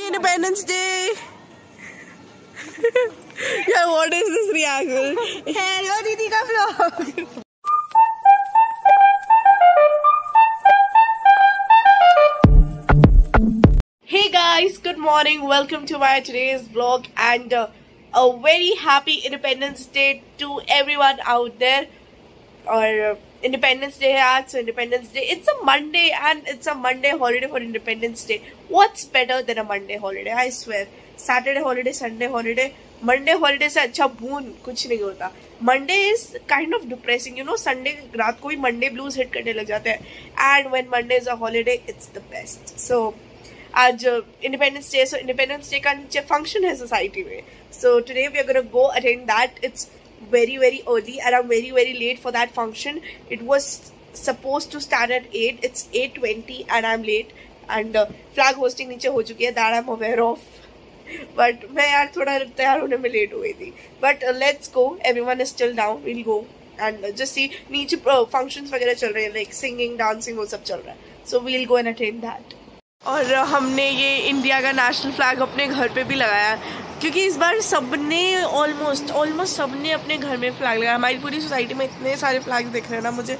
Independence Day. Yeah, what is this reaction? Hello, Didi ka vlog. Hey guys, good morning. Welcome to my today's vlog and a very happy Independence Day to everyone out there. Or Independence Day है आज, so Independence Day. It's a Monday and it's a Monday holiday for Independence Day. What's better than a Monday holiday? I swear. Saturday holiday, Sunday holiday, Monday holiday से अच्छा भून कुछ नहीं होता. Monday is kind of depressing, you know. Sunday रात को ही Monday blues hit करने लग जाते हैं. And when Monday is a holiday, it's the best. So आज Independence Day, so Independence Day का नीचे function है society में. So today we are gonna go attend that. It's very early and I'm very late for that function. It was supposed to start at 8. It's 8:20 and I'm late. And flag hosting नीचे हो चुकी है. That I'm aware of. But मैं यार थोड़ा तैयार होने में लेट हो गई थी. But let's go. Everyone is still down. We'll go and just see. नीचे functions वगैरह चल रहे हैं, like singing, dancing वो सब चल रहा है. So we'll go and attend that. और हमने ये इंडिया का नेशनल फ्लैग अपने घर पे भी लगाया क्योंकि इस बार सबने ऑलमोस्ट सबने अपने घर में फ्लैग लगाया. हमारी पूरी सोसाइटी में इतने सारे फ्लैग दिख रहे हैं ना मुझे.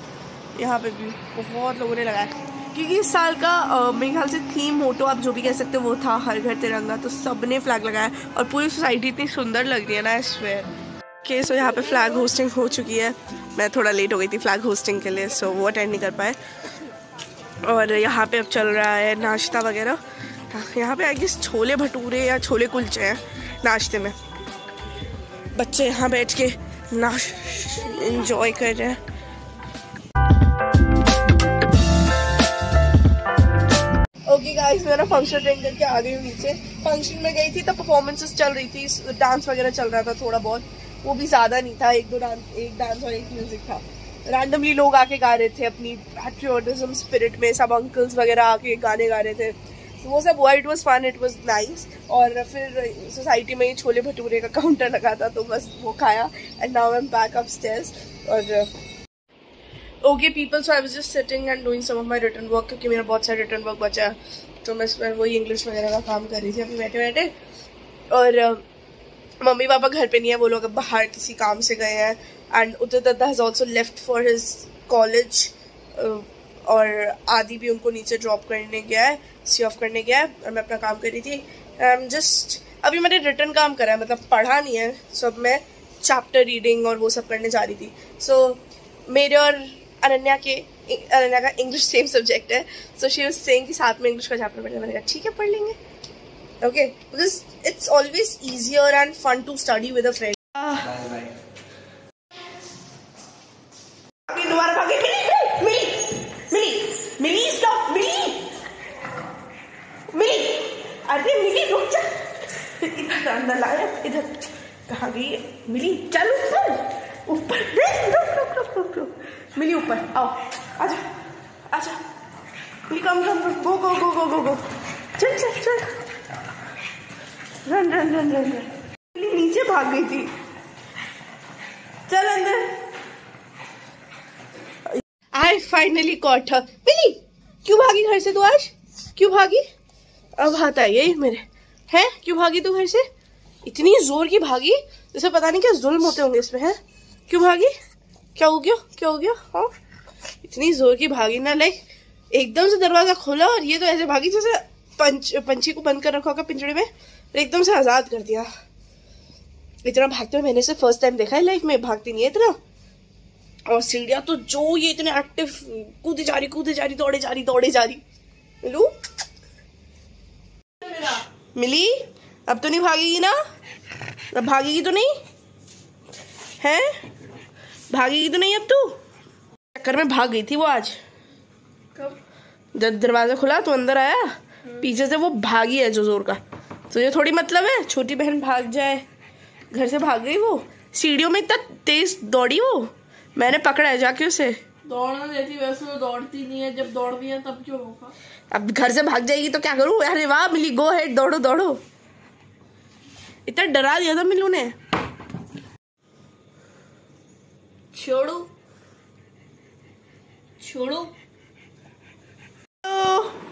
यहाँ पे भी बहुत लोगों ने लगाया क्योंकि इस साल का मेरे ख्याल से थीम मोटो आप जो भी कह सकते हो वो था हर घर तिरंगा. तो सबने फ्लैग लगाया और पूरी सोसाइटी इतनी सुंदर लग रही है ना. I swear. ओके, सो यहाँ पे फ्लैग होस्टिंग हो चुकी है. मैं थोड़ा लेट हो गई थी फ्लैग होस्टिंग के लिए, सो वो अटेंड नहीं कर पाए. और यहाँ पे अब चल रहा है नाश्ता वगैरह. यहाँ पे आई गेस छोले भटूरे या छोले कुलचे हैं नाश्ते में. बच्चे यहाँ बैठ के एंजॉय कर रहे हैं. ओके गाइस, मेरा फंक्शन अटेंड करके आ गई हूँ नीचे. फंक्शन में गई थी तो परफॉर्मेंसेस चल रही थी, डांस वगैरह चल रहा था थोड़ा बहुत. वो भी ज़्यादा नहीं था, एक डांस और एक म्यूजिक था. रैंडमली लोग आके गा रहे थे अपनी पैट्रियोटिज्म स्पिरिट में. सब अंकल्स वगैरह आके गाने गा रहे थे. तो वो सब हुआ. It was fun, it was nice. और फिर सोसाइटी में ही छोले भटूरे का काउंटर लगा था तो बस वो खाया. And now I am back upstairs. और okay people, so I was just sitting and doing some of my written work क्योंकि मेरा बहुत सारा रिटन वर्क बचा. तो मैं वही इंग्लिश वगैरह का काम कर रही थी अभी बैठे बैठे. और मम्मी पापा घर पे नहीं है, वो लोग बाहर किसी काम से गए हैं. And Uday Datta has also left for his college. और आदि भी उनको नीचे ड्रॉप करने गया है, सी ऑफ करने गया है. और मैं अपना काम कर रही थी. जस्ट अभी मैंने रिटर्न काम करा है, मतलब पढ़ा नहीं है. सो अब मैं चैप्टर रीडिंग और वो सब करने जा रही थी. सो मेरे और अनन्या का इंग्लिश सेम सब्जेक्ट है. सो शी वाज सेइंग कि साथ में इंग्लिश का चैप्टर पढ़ना. मैंने कहा ठीक है पढ़ लेंगे. Okay, because it's always easier and fun to study with a friend. दोबारा भागे. मिली stop. मिली अरे मिली रुक जा. इधर अंदर लाया. इधर कहाँ गई मिली? चल ऊपर रुक. मिली ऊपर आओ. आजा मिली. कम गो. चल रन. नीचे भाग गई थी. चल अंदर. I finally caught her. मिली क्यों भागी घर से तू आज? क्यों भागी? अब हाथ आई है मेरे. है क्यों भागी तू घर से? इतनी जोर की भागी जैसे पता नहीं क्या जुल्म होते होंगे इसमें. है क्यों भागी? क्या हो गया? हाँ इतनी जोर की भागी ना. लाइक एकदम से दरवाजा खोला और ये तो ऐसे भागी जैसे पंछी को बंद कर रखा होगा पिंजरे में, एकदम से आजाद कर दिया. इतना भागते हुए मैंने से फर्स्ट टाइम देखा है लाइफ में. भागती नहीं है इतना. और सीढ़ियाँ तो जो ये इतने एक्टिव कूदे जा रही दौड़े जा रही. मिली अब तो नहीं भागेगी ना? अब भागेगी तो नहीं है? भागेगी तो नहीं अब तू? चक्कर में भाग गई थी वो आज. कब? जब दरवाजा खुला तो अंदर आया. पीछे से वो भागी है जो जोर का. तुझे थोड़ी मतलब है छोटी बहन भाग जाए. घर से भाग गई वो. सीढ़ियों में इतना तेज दौड़ी वो. मैंने पकड़ा है जाके उसे. दौड़ना देती वैसे तो दौड़ती नहीं है. जब दौड़ भी है तब क्यों होगा? अब घर से भाग जाएगी तो क्या करूं? अरे वाह मिली, गो हेड, दौड़ो. इतना डरा दिया था मिलू ने. छोड़ो.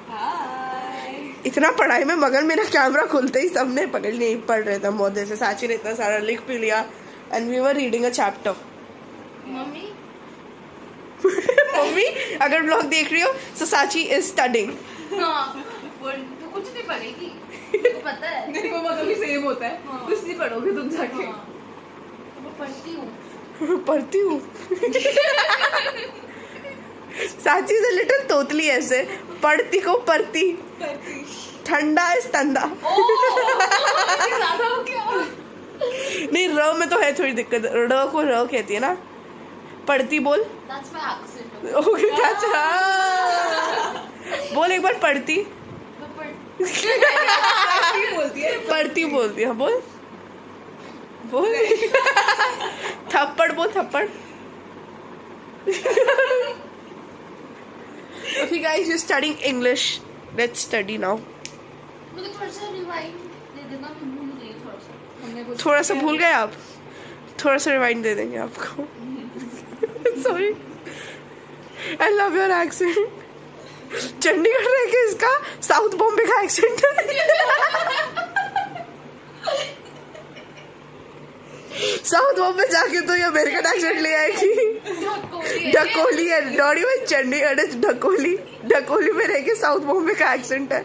हाय इतना पढ़ाई में मगन, मेरा कैमरा खुलते ही सबने पकड़ नहीं पढ़ रहे थे बहुत देर से। साची ने इतना सारा लिख भी लिया and we were reading a chapter. मम्मी मम्मी अगर ब्लॉग देख रही हो तो साची इज स्टडिंग। तो कुछ नहीं पढ़ेगी, तो पता है मेरी मम्मा का भी सेम होता है। कुछ नहीं पढ़ोगे तुम जाके। मैं पढ़ती हूँ पढ़ती हूँ। साची से लिटिल तोतली ऐसे, पढ़ती को पढ़ती, ठंडा इस तंदा। नहीं र में तो है थोड़ी दिक्कत, र को र कहती है ना। पढ़ती बोल। ओके अच्छा बोल एक बार पढ़ती। पढ़ती बोलती है, बोल बोल। थप्पड़ बोल, थप्पड़। Okay guys, you're studying English. Let's study now. मुझे थोड़ा सा रिवाइंड दे देना, मैं भूल गई थोड़ा सा। थोड़ा सा भूल गए आप? थोड़ा सा रिवाइंड दे देंगे आपको। Sorry. I love your accent. Chandigarh रह के इसका साउथ बॉम्बे का एक्सेंट है। साउथ बॉम्बे जाके तो ये अमेरिकन एक्सेंट ले आएगी। ढकोली है, डॉडी में चंडीगढ़ है, ढकोली। ढकोली में रह के साउथ बॉम्बे का एक्सेंट है।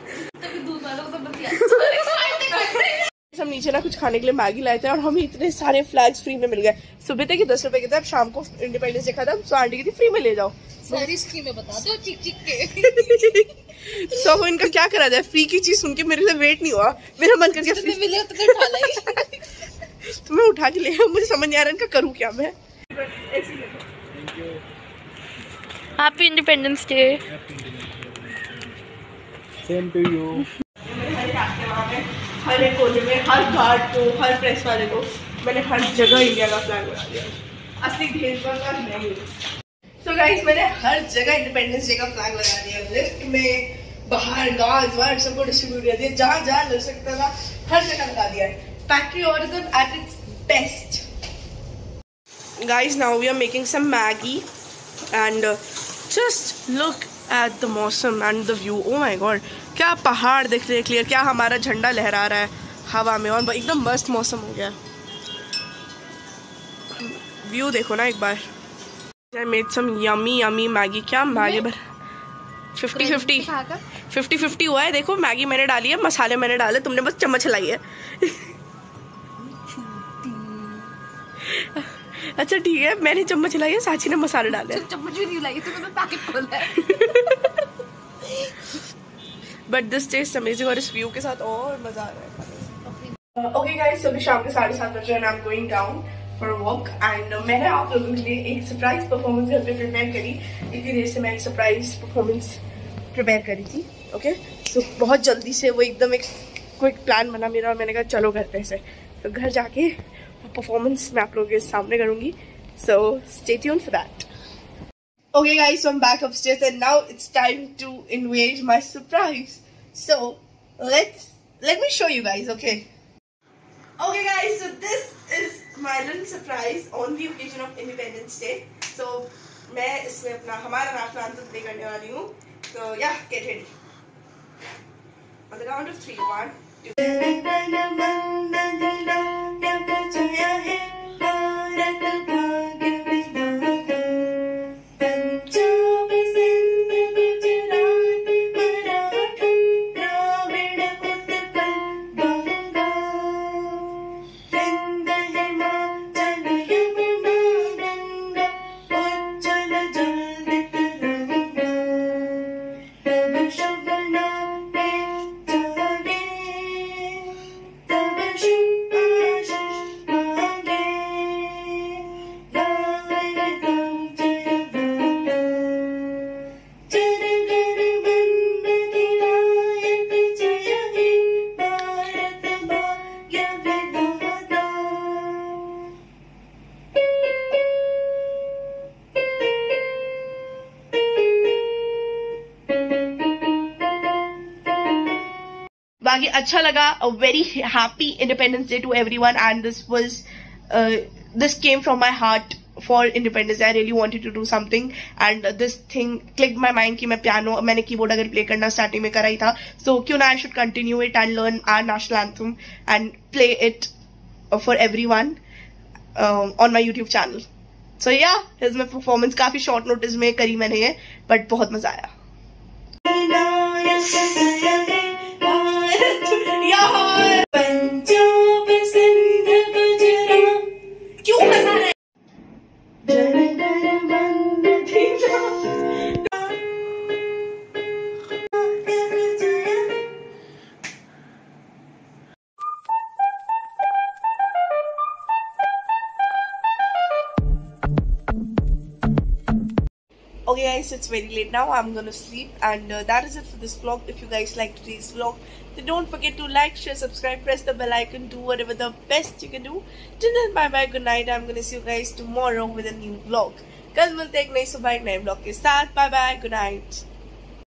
हम नीचे ना कुछ खाने के लिए मैगी लाए थे और हमें इतने सारे फ्लैग्स फ्री में मिल गए। सुबह थे कि 10 रुपए के थे, अब शाम को इंडिपेंडेंस डे खत्म, तो आंटी की थी फ्री में ले जाओ। सारी स्कीमें बता दो चिक चिक के। तो इनका क्या करा जाए, फ्री की चीज सुन के मेरे से वेट नहीं हुआ, मेरा मन कर गया मिले तो उठा लाई। तो मैं उठा के ले, मुझे समझ नहीं आ रहा इनका करूँ क्या मैं। Happy independence day. Same to you. हर एक कोने में, हर गार्ड को, हर प्रेस वाले को मैंने हर जगह इंडिया का फ्लैग लगा दिया। असली भेदभाव का नहीं। तो गाइस मैंने हर जगह इंडिपेंडेंस डे का फ्लैग लगा दिया, लिफ्ट में, बाहर, गार्ड सबको डिस्ट्रीब्यूट कर दिया, जहाँ जहाँ लग सकता था हर जगह लगा दिया। Patriotism at its best. Guys, now we are making some Maggi and just look at the मौसम and the view. Oh my god, क्या पहाड़ दिख रहे हैं क्लियर, क्या हमारा झंडा लहरा रहा है हवा में और एकदम मस्त मौसम हो गया। व्यू देखो ना एक बार। I made some yummy Maggi। क्या मैगी भर 50-50 हुआ है। देखो मैगी मैंने डाली है, मसाले मैंने डाले, तुमने बस चम्मच हिलाई है। अच्छा ठीक है, मैंने चम्मच हिलाई है, साची ने मसाले डाले। चम्मच भी नहीं हिलाई, तो मैंने पैकेट खोला है। बट दिस टेस्ट अमेजिंग और इस व्यू के साथ और मजा आ रहा है। ओके गाइस, अभी शाम के 7:30 बजे and I am going down for walk and मैंने आप लोगों के लिए एक सरप्राइज परफॉर्मेंस घर पे प्रिपेयर करी। इतनी देर से मैं एक सरप्राइज परफॉर्मेंस प्रिपेयर करी थी। ओके तो बहुत जल्दी से वो एकदम एक क्विक प्लान बना मेरा और मैंने कहा चलो घर पे से, तो घर जाके परफॉर्मेंस मैं आप लोगों के सामने करूंगी। So stay tuned for that. Okay guys, so I'm back upstairs and now it's time to unveil my surprise. So let me show you guys, okay? Okay guys, so this is my little surprise on the occasion of Independence Day. So मैं इसमें अपना हमारा national anthem play करने वाली हूँ। So yeah, get ready. On the count of 3, 1, बाकी अच्छा लगा। A very happy independence Day to everyone and this came from my heart for Independence Day I really wanted to do something, and this thing clicked my mind कि मैं piano, मैंने keyboard अगर play करना starting में करा ही था, so क्यों ना I should continue it and learn our national anthem and play it for everyone on my YouTube channel. So yeah, here's my performance. काफी short notice में करी मैंने ये, but बहुत मजा आया. क्यों मजा रहा है? Okay guys, it's very late now. I'm gonna sleep, and that is it for this vlog. If you guys like today's vlog, then don't forget to like, share, subscribe, press the bell icon, do whatever the best you can do. Till then, bye bye, good night. I'm gonna see you guys tomorrow with a new vlog. कल मिलते हैं एक नई सुबह एक नए vlog के साथ. Bye bye, good night.